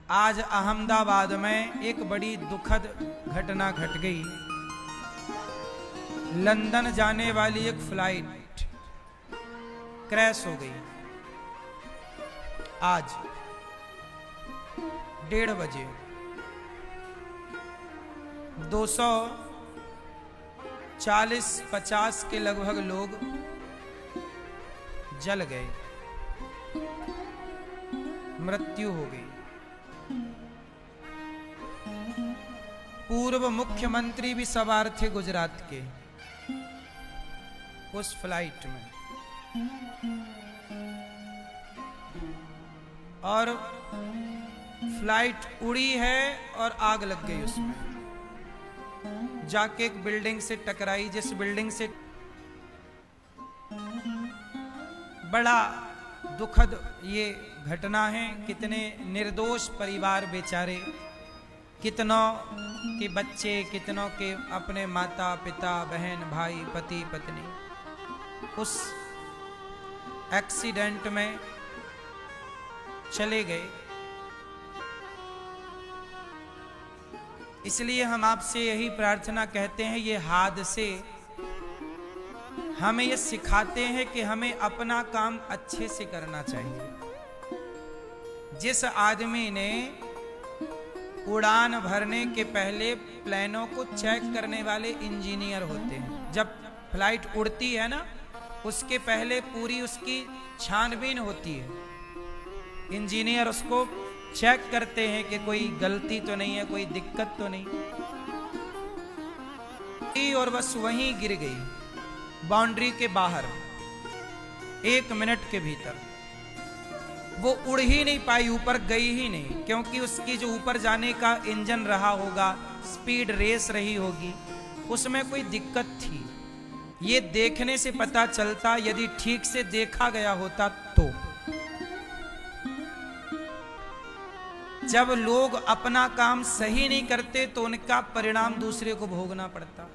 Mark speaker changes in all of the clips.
Speaker 1: आज अहमदाबाद में एक बड़ी दुखद घटना घट गई। लंदन जाने वाली एक फ्लाइट क्रैश हो गई। आज 1:30 बजे 240-50 के लगभग लोग जल गए, मृत्यु हो गई। पूर्व मुख्यमंत्री भी सवार थे गुजरात के उस फ्लाइट में, और फ्लाइट उड़ी है और आग लग गई उसमें, जाके एक बिल्डिंग से टकराई, जिस बिल्डिंग से बड़ा दुखद ये घटना है। कितने निर्दोष परिवार बेचारे, कितनों के बच्चे, कितनों के अपने माता पिता बहन भाई पति पत्नी उस एक्सीडेंट में चले गए। इसलिए हम आपसे यही प्रार्थना करते हैं, ये हादसे हमें ये सिखाते हैं कि हमें अपना काम अच्छे से करना चाहिए। जिस आदमी ने उड़ान भरने के पहले प्लेनों को चेक करने वाले इंजीनियर होते हैं, जब फ्लाइट उड़ती है ना उसके पहले पूरी उसकी छानबीन होती है। इंजीनियर उसको चेक करते हैं कि कोई गलती तो नहीं है, कोई दिक्कत तो नहीं, और बस वहीं गिर गई बाउंड्री के बाहर 1 मिनट के भीतर। वो उड़ ही नहीं पाई, ऊपर गई ही नहीं, क्योंकि उसकी जो ऊपर जाने का इंजन रहा होगा, स्पीड रेस रही होगी, उसमें कोई दिक्कत थी। ये देखने से पता चलता, यदि ठीक से देखा गया होता तो। जब लोग अपना काम सही नहीं करते तो उनका परिणाम दूसरे को भोगना पड़ता।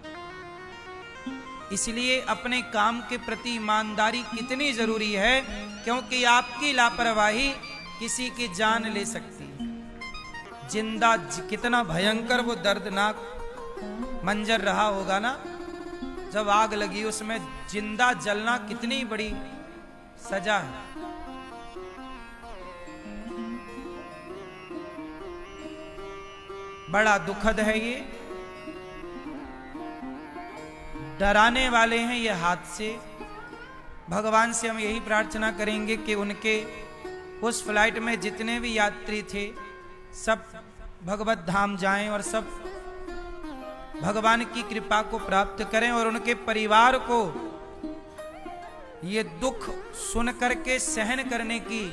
Speaker 1: इसलिए अपने काम के प्रति ईमानदारी कितनी जरूरी है, क्योंकि आपकी लापरवाही किसी की जान ले सकती है। जिंदा कितना भयंकर वो दर्दनाक मंजर रहा होगा ना, जब आग लगी उसमें जिंदा जलना कितनी बड़ी सजा है। बड़ा दुखद है ये, डराने वाले हैं ये हादसे। भगवान से हम यही प्रार्थना करेंगे कि उनके उस फ्लाइट में जितने भी यात्री थे सब भगवत धाम जाएं और सब भगवान की कृपा को प्राप्त करें, और उनके परिवार को ये दुख सुन करके सहन करने की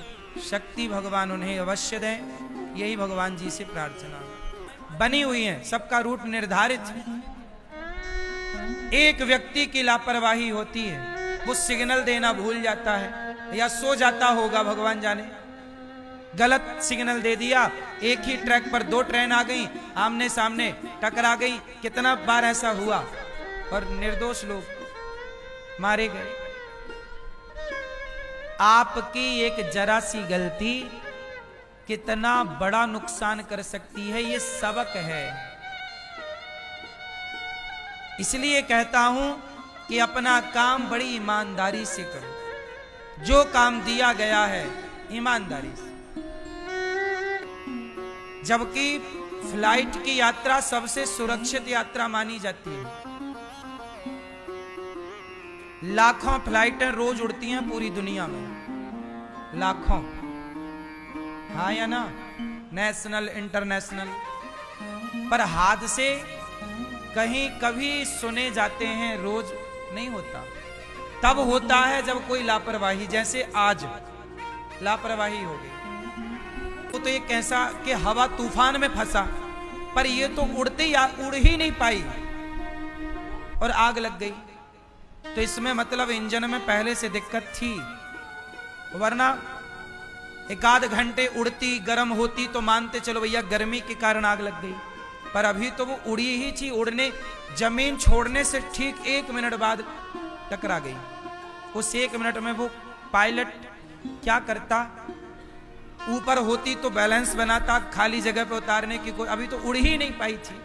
Speaker 1: शक्ति भगवान उन्हें अवश्य दें। यही भगवान जी से प्रार्थना बनी हुई है, सबका रूट निर्धारित है। एक व्यक्ति की लापरवाही होती है, वो सिग्नल देना भूल जाता है या सो जाता होगा, भगवान जाने, गलत सिग्नल दे दिया। एक ही ट्रैक पर 2 ट्रेन आ गई, आमने सामने टकरा गई। कितना बार ऐसा हुआ और निर्दोष लोग मारे गए। आपकी एक जरा सी गलती कितना बड़ा नुकसान कर सकती है, ये सबक है। इसलिए कहता हूं कि अपना काम बड़ी ईमानदारी से करो, जो काम दिया गया है ईमानदारी से। जबकि फ्लाइट की यात्रा सबसे सुरक्षित यात्रा मानी जाती है। लाखों फ्लाइटें रोज उड़ती हैं पूरी दुनिया में, लाखों, हाँ या ना, नेशनल इंटरनेशनल। पर हादसे कहीं कभी सुने जाते हैं, रोज नहीं होता। तब होता है जब कोई लापरवाही, जैसे आज लापरवाही हो गई। तो ये कैसा कि हवा तूफान में फंसा, पर ये तो उड़ ही नहीं पाई और आग लग गई। तो इसमें मतलब इंजन में पहले से दिक्कत थी, वरना 1 आध घंटे उड़ती गर्म होती तो मानते चलो भैया गर्मी के कारण आग लग गई। पर अभी तो वो उड़ी ही थी, उड़ने जमीन छोड़ने से ठीक 1 मिनट बाद टकरा गई। उस 1 मिनट में वो पायलट क्या करता ऊपर होती तो बैलेंस बनाता, खाली जगह पे उतारने की कोई, अभी तो उड़ ही नहीं पाई थी।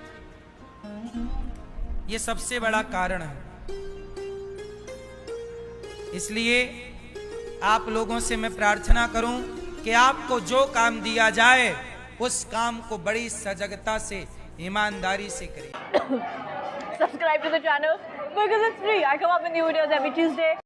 Speaker 1: ये सबसे बड़ा कारण है। इसलिए आप लोगों से मैं प्रार्थना करूं कि आपको जो काम दिया जाए उस काम को बड़ी सजगता से, ईमानदारी से करें।
Speaker 2: Subscribe to the channel because it's free. I come up with new videos every Tuesday.